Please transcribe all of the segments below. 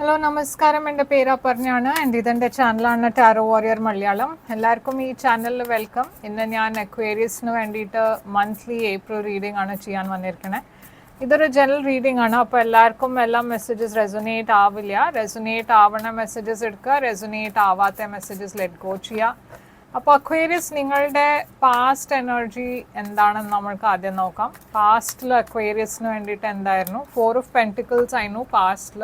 Hello നമസ്കാരം, എൻ്റെ പേര് അപർണയാണ്. എൻ്റെ ഇതെൻ്റെ ചാനലാണ് ടാരോ വാരിയർ മലയാളം. എല്ലാവർക്കും ഈ ചാനലിൽ വെൽക്കം. ഇന്ന് ഞാൻ അക്വേറിയസിന് വേണ്ടിയിട്ട് മന്ത്ലി ഏപ്രിൽ റീഡിംഗ് ആണ് ചെയ്യാൻ വന്നിരിക്കണേ. ഇതൊരു ജനറൽ റീഡിംഗ് ആണ്. അപ്പോൾ എല്ലാവർക്കും എല്ലാ മെസ്സേജസ് റെസൊനേറ്റ് ആവില്ല. റെസൊനേറ്റ് ആവണ മെസ്സേജസ് എടുക്കുക, റെസൊനേറ്റ് ആവാത്ത മെസ്സേജസ് ലെറ്റ് ഗോ ചെയ്യുക. അപ്പോൾ അക്വേറിയസ്, നിങ്ങളുടെ പാസ്റ്റ് എനർജി എന്താണെന്ന് നമ്മൾക്ക് ആദ്യം നോക്കാം. പാസ്റ്റിൽ അക്വേറിയസിന് വേണ്ടിയിട്ട് എന്തായിരുന്നു? 4 ഓഫ് പെൻറ്റിക്കിൾസ് ആയിരുന്നു പാസ്റ്റിൽ.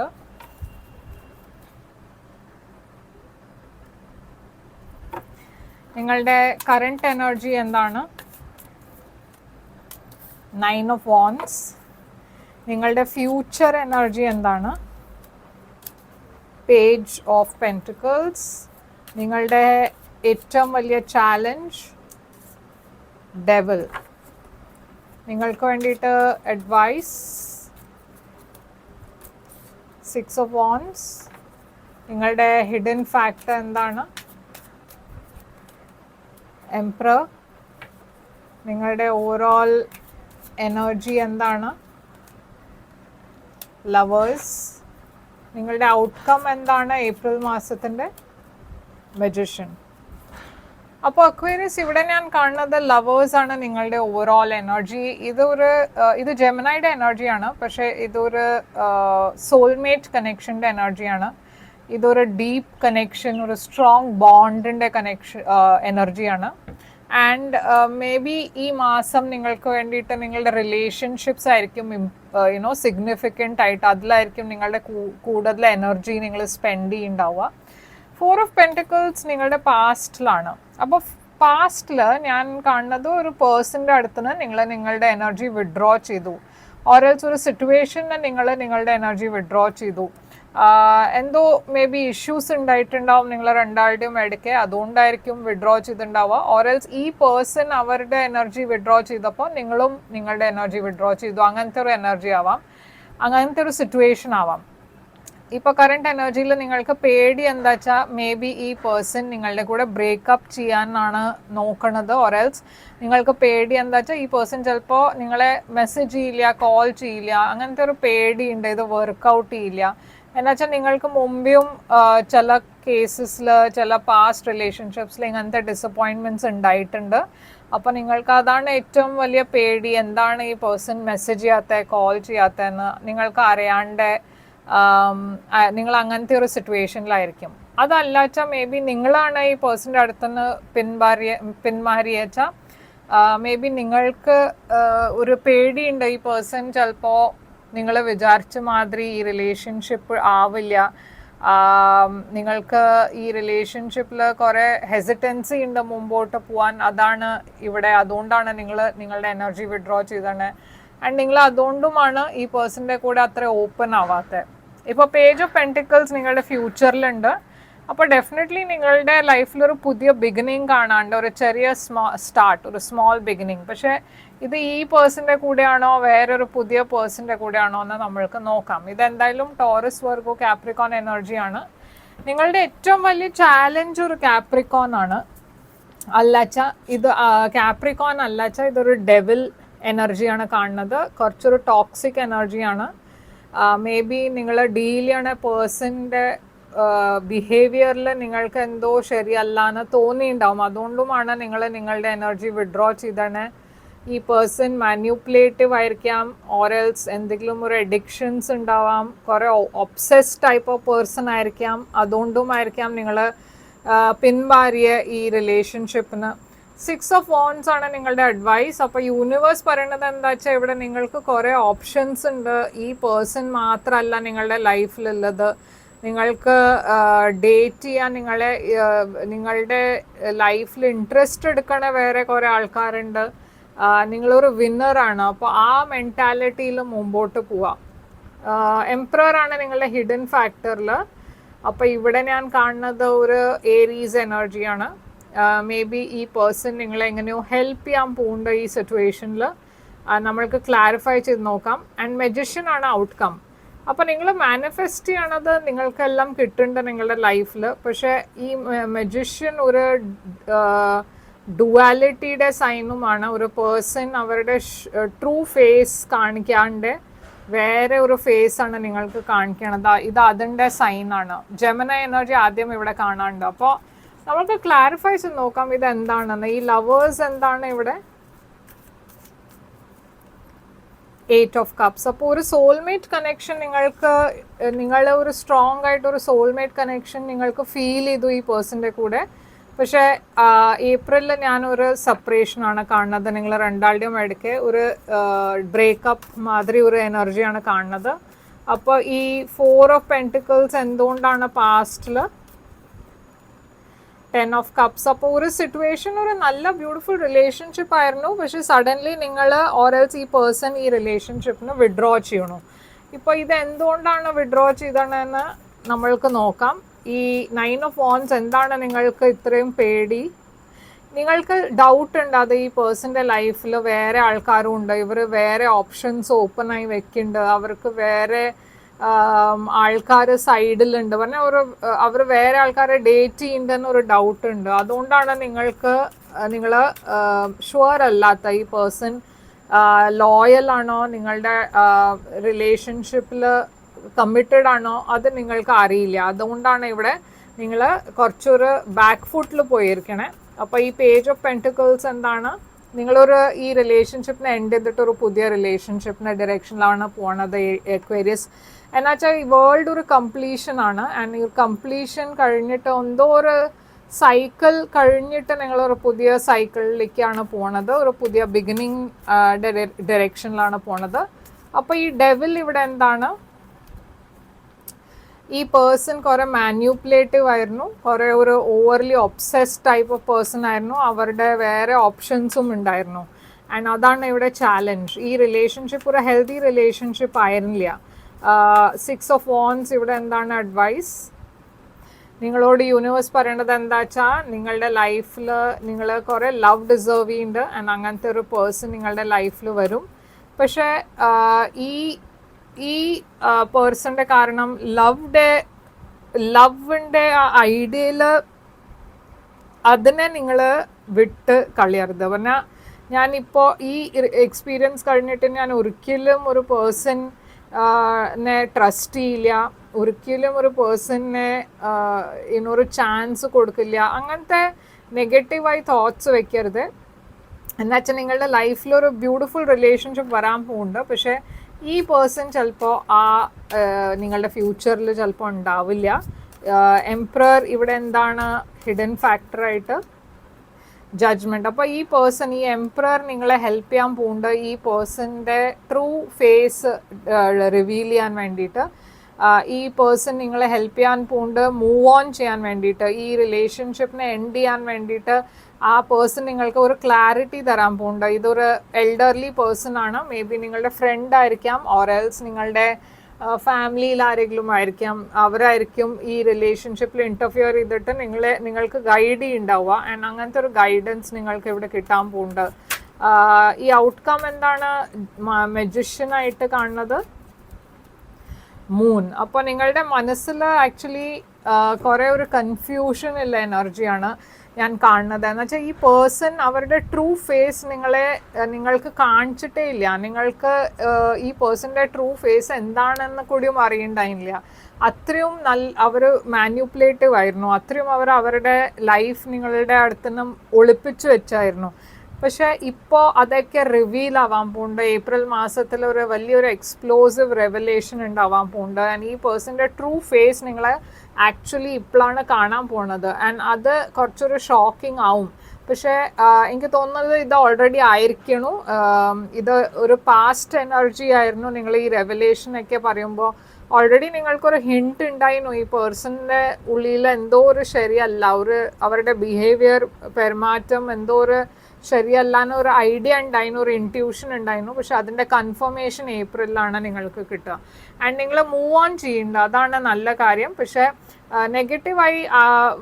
നിങ്ങളുടെ കറണ്ട് എനർജി എന്താണ്? 9 ഓഫ് വാൻഡ്സ്. നിങ്ങളുടെ ഫ്യൂച്ചർ എനർജി എന്താണ്? Page of pentacles. നിങ്ങളുടെ ഏറ്റവും വലിയ ചാലഞ്ച് ഡെവിൾ. നിങ്ങൾക്ക് വേണ്ടിയിട്ട് അഡ്വൈസ് 6 ഓഫ് വാൻഡ്സ്. നിങ്ങളുടെ ഹിഡൻ ഫാക്ടർ എന്താണ്? എംപറർ. നിങ്ങളുടെ ഓവറോൾ എനർജി എന്താണ്? ലവേഴ്സ്. നിങ്ങളുടെ ഔട്ട്കം എന്താണ് ഏപ്രിൽ മാസത്തിൻ്റെ? മജിഷ്യൻ. അപ്പോൾ അക്വേറിയസ്, ഇവിടെ ഞാൻ കാണുന്നത് ലവേഴ്സാണ് നിങ്ങളുടെ ഓവറോൾ എനർജി. ഇത് ജെമിനൈയുടെ എനർജിയാണ്, പക്ഷേ ഇതൊരു സോൾമേറ്റ് കണക്ഷൻ്റെ എനർജിയാണ്. ഇതൊരു ഡീപ്പ് കണക്ഷൻ, ഒരു സ്ട്രോങ് ബോണ്ടിൻ്റെ എനർജിയാണ്. ആൻഡ് മേ ബി ഈ മാസം നിങ്ങൾക്ക് വേണ്ടിയിട്ട് നിങ്ങളുടെ റിലേഷൻഷിപ്സ് ആയിരിക്കും സിഗ്നിഫിക്കൻ്റ് ആയിട്ട്, അതിലായിരിക്കും നിങ്ങളുടെ കൂടുതൽ എനർജി നിങ്ങൾ സ്പെൻഡ് ചെയ്യുന്നുണ്ടാവുക. 4 ഓഫ് പെൻറ്റിക്കിൾസ് നിങ്ങളുടെ പാസ്റ്റിലാണ്. അപ്പോൾ പാസ്റ്റിൽ ഞാൻ കാണുന്നത് ഒരു പേഴ്സൻ്റെ അടുത്ത് നിന്ന് നിങ്ങൾ നിങ്ങളുടെ എനർജി വിഡ്രോ ചെയ്തു, ഓരൽസ് ഒരു സിറ്റുവേഷനിൽ നിങ്ങൾ നിങ്ങളുടെ എനർജി വിഡ്രോ ചെയ്തു. എന്തോ മേ ബി ഇഷ്യൂസ് ഉണ്ടായിട്ടുണ്ടാവും നിങ്ങൾ രണ്ടാളുടെയും ഇടയ്ക്ക്, അതുകൊണ്ടായിരിക്കും വിഡ്രോ ചെയ്തിട്ടുണ്ടാവുക. ഓരൽസ് ഈ പേഴ്സൺ അവരുടെ എനർജി വിഡ്രോ ചെയ്തപ്പോൾ നിങ്ങളും നിങ്ങളുടെ എനർജി വിഡ്രോ ചെയ്തു. അങ്ങനത്തെ ഒരു എനർജി ആവാം, അങ്ങനത്തെ ഒരു സിറ്റുവേഷൻ ആവാം. ഇപ്പോൾ കറണ്ട് എനർജിയിൽ നിങ്ങൾക്ക് പേടി എന്താ വെച്ചാൽ മേ ബി ഈ പേഴ്സൺ നിങ്ങളുടെ കൂടെ ബ്രേക്കപ്പ് ചെയ്യാനാണ് നോക്കണത്. ഓരൽസ് നിങ്ങൾക്ക് പേടി എന്താ വെച്ചാൽ ഈ പേഴ്സൺ ചിലപ്പോൾ നിങ്ങളെ മെസ്സേജ് ചെയ്യില്ല, കോൾ ചെയ്യില്ല, അങ്ങനത്തെ ഒരു പേടിയുണ്ട്, ഇത് വർക്കൗട്ട് ചെയ്യില്ല. എന്നുവെച്ചാൽ നിങ്ങൾക്ക് മുമ്പും ചില കേസസിൽ, ചില പാസ്റ്റ് റിലേഷൻഷിപ്സിൽ ഇങ്ങനത്തെ ഡിസപ്പോയിൻമെൻറ്റ്സ് ഉണ്ടായിട്ടുണ്ട്. അപ്പോൾ നിങ്ങൾക്ക് അതാണ് ഏറ്റവും വലിയ പേടി. എന്താണ് ഈ പേഴ്സൺ മെസ്സേജ് ചെയ്യാത്ത, കോൾ ചെയ്യാത്തതെന്ന് നിങ്ങൾക്ക് അറിയാണ്ട് നിങ്ങൾ അങ്ങനത്തെ ഒരു സിറ്റുവേഷനിലായിരിക്കും. അതല്ല വെച്ചാൽ മേ ബി നിങ്ങളാണ് ഈ പേഴ്സൻ്റെ അടുത്തുനിന്ന് പിന്മാറിയച്ചാൽ മേ ബി നിങ്ങൾക്ക് ഒരു പേടിയുണ്ട്, ഈ പേഴ്സൺ ചിലപ്പോൾ നിങ്ങൾ വിചാരിച്ച മാതിരി ഈ റിലേഷൻഷിപ്പ് ആവില്ല, നിങ്ങൾക്ക് ഈ റിലേഷൻഷിപ്പിൽ കുറേ ഹെസിറ്റൻസി ഉണ്ട് മുമ്പോട്ട് പോകാൻ. അതാണ് ഇവിടെ, അതുകൊണ്ടാണ് നിങ്ങൾ നിങ്ങളുടെ എനർജി വിഡ്രോ ചെയ്തത്. ആൻഡ് നിങ്ങൾ അതുകൊണ്ടുമാണ് ഈ പേഴ്സൻ്റെ കൂടെ അത്ര ഓപ്പൺ ആവാത്തത്. ഇപ്പോൾ പേജ് ഓഫ് പെൻറ്റിക്കിൾസ് നിങ്ങളുടെ ഫ്യൂച്ചറിലുണ്ട്. അപ്പോൾ ഡെഫിനറ്റ്ലി നിങ്ങളുടെ ലൈഫിലൊരു പുതിയ ബിഗിനിങ് കാണാണ്ട്, ഒരു ചെറിയ സ്റ്റാർട്ട്, ഒരു സ്മോൾ ബിഗിനിങ്. പക്ഷേ ഇത് ഈ പേഴ്സൻ്റെ കൂടെയാണോ വേറൊരു പുതിയ പേഴ്സൻ്റെ കൂടെയാണോ എന്ന് നമ്മൾക്ക് നോക്കാം. ഇതെന്തായാലും ടോറസ്, വെർഗോ, കാപ്രിക്കോൺ എനർജിയാണ്. നിങ്ങളുടെ ഏറ്റവും വലിയ ചാലഞ്ച് ഒരു കാപ്രിക്കോൺ ആണ്. അല്ലാച്ച ഇത് കാപ്രിക്കോൺ അല്ലാച്ച ഇതൊരു ഡെവിൽ എനർജിയാണ് കാണുന്നത്. കുറച്ചൊരു ടോക്സിക് എനർജിയാണ്. മേ ബി നിങ്ങൾ ഡീൽ ചെയ്യണ പേഴ്സൻ്റെ ബിഹേവിയറിൽ നിങ്ങൾക്ക് എന്തോ ശരിയല്ലാന്ന് തോന്നിയിട്ടുണ്ടാവും. അതുകൊണ്ടുമാണ് നിങ്ങൾ നിങ്ങളുടെ എനർജി വിഡ്രോ ചെയ്തത്. ഈ പേഴ്സൺ മാനിപ്പുലേറ്റീവ് ആയിരിക്കാം, ഓറൽസ് എന്തെങ്കിലും ഒരു അഡിക്ഷൻസ് ഉണ്ടാവാം, കുറേ ഒബ്സെസ് ടൈപ്പ് ഓഫ് പേഴ്സൺ ആയിരിക്കാം. അതുകൊണ്ടുമായിരിക്കാം നിങ്ങൾ പിന്മാറിയ ഈ റിലേഷൻഷിപ്പിന്. 6 ഓഫ് വാൻഡ്സ് ആണ് നിങ്ങളുടെ അഡ്വൈസ്. അപ്പോൾ യൂണിവേഴ്സ് പറയണത് എന്താ വെച്ചാൽ ഇവിടെ നിങ്ങൾക്ക് കുറേ ഓപ്ഷൻസ് ഉണ്ട്. ഈ പേഴ്സൺ മാത്രമല്ല നിങ്ങളുടെ ലൈഫിലുള്ളത്. നിങ്ങൾക്ക് ഡേറ്റ് ചെയ്യാൻ, നിങ്ങളുടെ ലൈഫിൽ ഇൻട്രസ്റ്റ് എടുക്കണ വേറെ കുറേ ആൾക്കാരുണ്ട്. നിങ്ങളൊരു വിന്നറാണ്. അപ്പോൾ ആ മെൻറ്റാലിറ്റിയിൽ മുമ്പോട്ട് പോവാം. എംപററാണ് നിങ്ങളുടെ ഹിഡൻ ഫാക്ടറിൽ. അപ്പോൾ ഇവിടെ ഞാൻ കാണുന്നത് ഒരു ഏരീസ് എനർജിയാണ്. മേ ബി ഈ പേഴ്സൺ നിങ്ങളെ എങ്ങനെയോ ഹെൽപ്പ് ചെയ്യാൻ പോകുന്നുണ്ട് ഈ സിറ്റുവേഷനിൽ. നമ്മൾക്ക് ക്ലാരിഫൈ ചെയ്ത് നോക്കാം. ആൻഡ് മജിഷ്യൻ ആണ് ഔട്ട്കം. അപ്പോൾ നിങ്ങൾ മാനിഫെസ്റ്റ് ചെയ്യണത് നിങ്ങൾക്കെല്ലാം കിട്ടുന്നുണ്ട് നിങ്ങളുടെ ലൈഫിൽ. പക്ഷേ ഈ മജിഷ്യൻ ഒരു ഡുവാലിറ്റിയുടെ സൈനുമാണ്. ഒരു പേഴ്സൺ അവരുടെ ട്രൂ ഫേസ് കാണിക്കാണ്ട് വേറെ ഒരു ഫേസ് ആണ് നിങ്ങൾക്ക് കാണിക്കണത്. ഇത് അതിൻ്റെ സൈനാണ്. ജെമിനി എനർജി ആദ്യം ഇവിടെ കാണാനുണ്ട്. അപ്പോൾ നമുക്ക് ക്ലാരിഫൈ ചെയ്ത് നോക്കാം ഇത് എന്താണെന്ന്. ഈ ലവേഴ്സ് എന്താണ് ഇവിടെ? 8 ഓഫ് കപ്സ്. അപ്പോൾ ഒരു സോൾമേറ്റ് കണക്ഷൻ നിങ്ങൾക്ക്, നിങ്ങളെ ഒരു സ്ട്രോങ് ആയിട്ട് ഒരു സോൾമേറ്റ് കണക്ഷൻ നിങ്ങൾക്ക് ഫീൽ ചെയ്തു ഈ പേഴ്സൻ്റെ കൂടെ. പക്ഷേ ഏപ്രിലിൽ ഞാനൊരു സെപ്പറേഷനാണ് കാണുന്നത്. നിങ്ങൾ രണ്ടാളുടെയും ഇടയ്ക്ക് ഒരു ബ്രേക്കപ്പ് മാതിരി ഒരു എനർജിയാണ് കാണുന്നത്. അപ്പോൾ ഈ 4 ഓഫ് പെൻറ്റിക്കിൾസ് എന്തുകൊണ്ടാണ് പാസ്റ്റിൽ 10 ഓഫ് കപ്സ്? അപ്പോൾ ഒരു സിറ്റുവേഷൻ, ഒരു നല്ല ബ്യൂട്ടിഫുൾ റിലേഷൻഷിപ്പ് ആയിരുന്നു. പക്ഷേ സഡൻലി നിങ്ങൾ ഓരൽസ് ഈ പേഴ്സൺ ഈ റിലേഷൻഷിപ്പിന് വിഡ്രോ ചെയ്യണു. ഇപ്പോൾ ഇത് എന്തുകൊണ്ടാണ് വിഡ്രോ ചെയ്തതെന്ന് നമ്മൾക്ക് നോക്കാം. ഈ 9 ഓഫ് വാൻഡ്സ് എന്താണ് നിങ്ങൾക്ക് ഇത്രയും പേടി? നിങ്ങൾക്ക് ഡൗട്ട് ഉണ്ട് അത് ഈ പേഴ്സൻ്റെ ലൈഫിൽ വേറെ ആൾക്കാരും ഉണ്ട്, ഇവർ വേറെ ഓപ്ഷൻസ് ഓപ്പണായി വെക്കുന്നുണ്ട്, അവർക്ക് വേറെ ആൾക്കാർ സൈഡിലുണ്ട് പറഞ്ഞാൽ അവർ വേറെ ആൾക്കാരെ ഡേറ്റ് ചെയ്യുന്നുണ്ടെന്നൊരു ഡൗട്ട് ഉണ്ട്. അതുകൊണ്ടാണ് നിങ്ങൾ ഷുവർ അല്ലാത്ത ഈ പേഴ്സൺ ലോയൽ ആണോ, നിങ്ങളുടെ റിലേഷൻഷിപ്പിൽ കമ്മിറ്റഡ് ആണോ, അത് നിങ്ങൾക്ക് അറിയില്ല. അതുകൊണ്ടാണ് ഇവിടെ നിങ്ങൾ കുറച്ചൊരു ബാക്ക് ഫുട്ടിൽ പോയിരിക്കണേ. അപ്പോൾ ഈ പേജ് ഓഫ് പെൻറ്റിക്കിൾസ് എന്താണ്? നിങ്ങളൊരു ഈ റിലേഷൻഷിപ്പിനെ എൻഡ് ചെയ്തിട്ട് ഒരു പുതിയ റിലേഷൻഷിപ്പിൻ്റെ ഡയറക്ഷനിലാണ് പോണത് എക്വേരിയസ്. എന്നുവെച്ചാൽ ഈ വേൾഡ് ഒരു കംപ്ലീഷൻ ആണ്. ആൻഡ് ഈ കംപ്ലീഷൻ കഴിഞ്ഞിട്ട് എന്തോ ഒരു സൈക്കിൾ കഴിഞ്ഞിട്ട് നിങ്ങളൊരു പുതിയ സൈക്കിളിലേക്കാണ് പോണത്, ഒരു പുതിയ ബിഗിനിങ് ഡയറക്ഷനിലാണ് പോണത്. അപ്പോൾ ഈ ഡെവിൽ ഇവിടെ എന്താണ്? ഈ പേഴ്സൺ കുറേ മാന്യൂപ്പുലേറ്റീവ് ആയിരുന്നു, കുറേ ഒരു overly obsessed type of person ആയിരുന്നു, അവരുടെ വേറെ ഓപ്ഷൻസും ഉണ്ടായിരുന്നു. ആൻഡ് അതാണ് ഇവിടെ ചാലഞ്ച്. ഈ റിലേഷൻഷിപ്പ് ഒരു ഹെൽത്തി റിലേഷൻഷിപ്പ് ആയിരുന്നില്ല. 6 ഓഫ് വാൻഡ്സ് ഇവിടെ എന്താണ് അഡ്വൈസ്? നിങ്ങളോട് യൂണിവേഴ്സ് പറയേണ്ടത് എന്താ വെച്ചാൽ നിങ്ങളുടെ ലൈഫിൽ നിങ്ങൾ കുറേ ലവ് ഡിസേർവ് ചെയ്യുന്നുണ്ട്. ആൻഡ് അങ്ങനത്തെ ഒരു പേഴ്സൺ നിങ്ങളുടെ ലൈഫിൽ വരും. പക്ഷേ ഈ പേഴ്സൻ്റെ കാരണം ലവിൻ്റെ ആ ഐഡിയയിൽ അതിനെ നിങ്ങൾ വിട്ട് കളയരുത്. പറഞ്ഞാൽ ഞാനിപ്പോൾ ഈ എക്സ്പീരിയൻസ് കഴിഞ്ഞിട്ട് ഞാൻ ഒരിക്കലും ഒരു പേഴ്സണിനെ ട്രസ്റ്റ് ചെയ്യില്ല, ഒരിക്കലും ഒരു പേഴ്സണിനെ ഒരു ചാൻസ് കൊടുക്കില്ല, അങ്ങനത്തെ നെഗറ്റീവായി തോട്ട്സ് വെക്കരുത്. എന്നുവെച്ചാൽ നിങ്ങളുടെ ലൈഫിലൊരു ബ്യൂട്ടിഫുൾ റിലേഷൻഷിപ്പ് വരാൻ പോകുന്നുണ്ട്. പക്ഷേ ഈ പേഴ്സൺ ചിലപ്പോൾ നിങ്ങളുടെ ഫ്യൂച്ചറിൽ ചിലപ്പോൾ ഉണ്ടാവില്ല. എംപറർ ഇവിടെ എന്താണ് ഹിഡൻ ഫാക്ടറായിട്ട്? ജഡ്ജ്മെൻറ്റ്. അപ്പോൾ ഈ പേഴ്സൺ, ഈ എംപറർ നിങ്ങളെ ഹെൽപ്പ് ചെയ്യാൻ പോകുന്നുണ്ട് ഈ പേഴ്സൻ്റെ ട്രൂ ഫേസ് റിവീൽ ചെയ്യാൻ വേണ്ടിയിട്ട്. ഈ പേഴ്സൺ നിങ്ങളെ ഹെൽപ്പ് ചെയ്യാൻ പോകുന്നുണ്ട് മൂവ് ഓൺ ചെയ്യാൻ വേണ്ടിയിട്ട്, ഈ റിലേഷൻഷിപ്പിനെ എൻഡ് ചെയ്യാൻ വേണ്ടിയിട്ട്. ആ പേഴ്സൺ നിങ്ങൾക്ക് ഒരു ക്ലാരിറ്റി തരാൻ പോകുന്നുണ്ട്. ഇതൊരു എൽഡർലി പേഴ്സൺ ആണ്. മേ ബി നിങ്ങളുടെ ഫ്രണ്ട് ആയിരിക്കാം, ഓർ എൽസ് നിങ്ങളുടെ ഫാമിലിയിൽ ആരെങ്കിലും ആയിരിക്കാം. അവരായിരിക്കും ഈ റിലേഷൻഷിപ്പിൽ ഇൻ്റർഫിയർ ചെയ്തിട്ട് നിങ്ങൾക്ക് ഗൈഡ് ചെയ്യുന്നുണ്ടാവുക. ആൻഡ് അങ്ങനത്തെ ഒരു ഗൈഡൻസ് നിങ്ങൾക്ക് ഇവിടെ കിട്ടാൻ പോകുന്നുണ്ട്. ഈ ഔട്ട്കം എന്താണ് മജിഷ്യനായിട്ട് കാണുന്നത്? മൂൺ. അപ്പോൾ നിങ്ങളുടെ മനസ്സിൽ ആക്ച്വലി കുറേ ഒരു കൺഫ്യൂഷൻ ഉള്ള എനർജിയാണ് ഞാൻ കാണുന്നത്. എന്ന് വെച്ചാൽ ഈ പേഴ്സൺ അവരുടെ ട്രൂ ഫേസ് നിങ്ങൾക്ക് കാണിച്ചിട്ടേ ഇല്ല. നിങ്ങൾക്ക് ഈ പേഴ്സൻ്റെ ട്രൂ ഫേസ് എന്താണെന്ന് കൂടിയും അറിയണ്ടായില്ല. അത്രയും അവർ മാന്യൂപ്പുലേറ്റീവ് ആയിരുന്നു, അത്രയും അവരുടെ ലൈഫ് നിങ്ങളുടെ അടുത്തുനിന്നും ഒളിപ്പിച്ചു വെച്ചായിരുന്നു. പക്ഷേ ഇപ്പോൾ അതൊക്കെ റിവീൽ ആവാൻ പോകുന്നുണ്ട്. ഏപ്രിൽ മാസത്തിൽ ഒരു വലിയൊരു എക്സ്പ്ലോസീവ് റെവലേഷൻ ഉണ്ടാവാൻ പോകുന്നുണ്ട്. ആൻഡ് ഈ പേഴ്സൻ്റെ ട്രൂ ഫേസ് നിങ്ങളെ ആക്ച്വലി ഇപ്പോഴാണ് കാണാൻ പോകുന്നത്. ആൻഡ് അത് കുറച്ചൊരു ഷോക്കിംഗ് ആവും. പക്ഷേ എനിക്ക് തോന്നുന്നത് ഇത് ഓൾറെഡി ആയിരിക്കണു. ഇത് ഒരു പാസ്റ്റ് എനർജി ആയിരുന്നു. നിങ്ങൾ ഈ റെവലേഷനൊക്കെ പറയുമ്പോൾ ഓൾറെഡി നിങ്ങൾക്കൊരു ഹിൻറ്റ് ഉണ്ടായിരുന്നു ഈ പേഴ്സണിൻ്റെ ഉള്ളിൽ എന്തോ ഒരു ശരിയല്ല, അവരുടെ ബിഹേവിയർ, പെരുമാറ്റം എന്തോ ഒരു ശരിയല്ലാന്ന് ഒരു ഐഡിയ ഉണ്ടായിരുന്നു, ഒരു ഇൻറ്റ്യൂഷൻ ഉണ്ടായിരുന്നു. പക്ഷെ അതിൻ്റെ കൺഫർമേഷൻ ഏപ്രിലാണ് നിങ്ങൾക്ക് കിട്ടുക. ആൻഡ് നിങ്ങൾ മൂവ് ഓൺ ചെയ്യേണ്ട, അതാണ് നല്ല കാര്യം. പക്ഷേ നെഗറ്റീവായി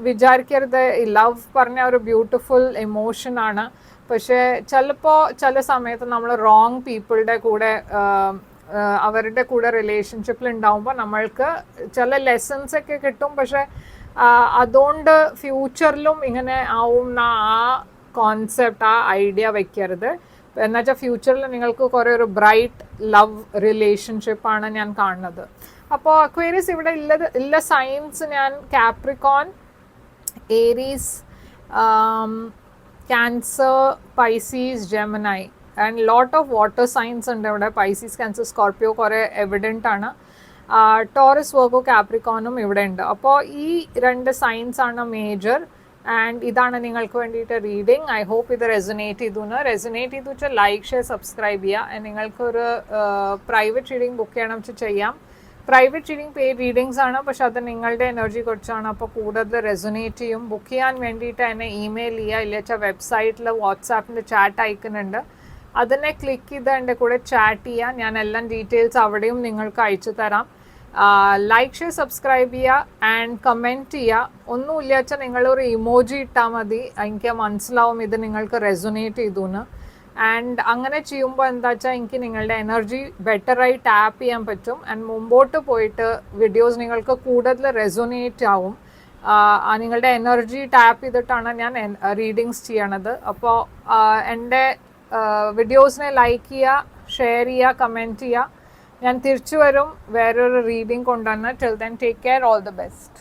വിചാരിക്കരുത്. ഈ ലവ് പറഞ്ഞ ഒരു ബ്യൂട്ടിഫുൾ ഇമോഷനാണ്. പക്ഷേ ചിലപ്പോൾ ചില സമയത്ത് നമ്മൾ റോങ് പീപ്പിളുടെ കൂടെ അവരുടെ കൂടെ റിലേഷൻഷിപ്പിൽ ഉണ്ടാവുമ്പോൾ നമ്മൾക്ക് ചില ലെസൺസ് ഒക്കെ കിട്ടും. പക്ഷെ അതുകൊണ്ട് ഫ്യൂച്ചറിലും ഇങ്ങനെ ആവുന്ന ആ കോൺസെപ്റ്റ്, ആ ഐഡിയ വയ്ക്കരുത്. എന്നുവെച്ചാൽ ഫ്യൂച്ചറിൽ നിങ്ങൾക്ക് കുറേ ഒരു ബ്രൈറ്റ് ലവ് റിലേഷൻഷിപ്പാണ് ഞാൻ കാണുന്നത്. അപ്പോൾ അക്വേറിയസ് ഇവിടെ ഇല്ല സൈൻസ് ഞാൻ Capricorn, Aries, Cancer, Pisces, Gemini and lot of water signs ഉണ്ട് ഇവിടെ. പൈസീസ്, ക്യാൻസർ, സ്കോർപ്പിയോ കുറേ എവിഡൻ്റ് ആണ്. ടോറസ്, വെർഗോ, കാപ്രിക്കോണും ഇവിടെ ഉണ്ട്. അപ്പോൾ ഈ 2 സൈൻസ് ആണ് മേജർ. ആൻഡ് ഇതാണ് നിങ്ങൾക്ക് വേണ്ടിയിട്ട് റീഡിങ്. ഐ ഹോപ്പ് ഇത് റെസൊനേറ്റ് ചെയ്തു വെച്ചാൽ ലൈക്ക്, ഷെയർ, സബ്സ്ക്രൈബ് ചെയ്യുക. നിങ്ങൾക്കൊരു പ്രൈവറ്റ് റീഡിങ് ബുക്ക് ചെയ്യണം വെച്ചാൽ ചെയ്യാം. പ്രൈവറ്റ് റീഡിങ് പെയ്ഡ് റീഡിങ്സ് ആണ്, പക്ഷെ അത് നിങ്ങളുടെ എനർജി കുറിച്ചാണ്. അപ്പോൾ കൂടുതൽ റെസൊനേറ്റ് ചെയ്യും. ബുക്ക് ചെയ്യാൻ വേണ്ടിയിട്ട് എന്നെ ഇമെയിൽ ചെയ്യുക, ഇല്ല വെച്ചാൽ വെബ്സൈറ്റിൽ വാട്സാപ്പിൻ്റെ ചാറ്റ് അയക്കുന്നുണ്ട്, അതിനെ ക്ലിക്ക് ചെയ്ത് എൻ്റെ കൂടെ ചാറ്റ് ചെയ്യുക. ഞാൻ എല്ലാം ഡീറ്റെയിൽസ് അവിടെയും നിങ്ങൾക്ക് അയച്ചു തരാം. ലൈക്ക്, ഷെയർ, സബ്സ്ക്രൈബ് ചെയ്യുക ആൻഡ് കമൻറ്റ് ചെയ്യുക. ഒന്നുമില്ല വെച്ചാൽ നിങ്ങളൊരു ഇമോജി ഇട്ടാൽ മതി, എനിക്ക് മനസ്സിലാവും ഇത് നിങ്ങൾക്ക് റെസൊനേറ്റ് ചെയ്തു എന്ന്. ആൻഡ് അങ്ങനെ ചെയ്യുമ്പോൾ എന്താ വെച്ചാൽ എനിക്ക് നിങ്ങളുടെ എനർജി ബെറ്ററായി ടാപ്പ് ചെയ്യാൻ പറ്റും. ആൻഡ് മുമ്പോട്ട് പോയിട്ട് വീഡിയോസ് നിങ്ങൾക്ക് കൂടുതൽ റെസൊനേറ്റ് ആവും. നിങ്ങളുടെ എനർജി ടാപ്പ് ചെയ്തിട്ടാണ് ഞാൻ റീഡിങ്സ് ചെയ്യണത്. അപ്പോൾ എൻ്റെ വീഡിയോസിനെ ലൈക്ക് ചെയ്യുക, ഷെയർ ചെയ്യുക, കമൻറ്റ് ചെയ്യുക. ഞാൻ തിരിച്ചു വരും വേറൊരു റീഡിങ് കൊണ്ടുവന്ന്. Till then take care, all the best.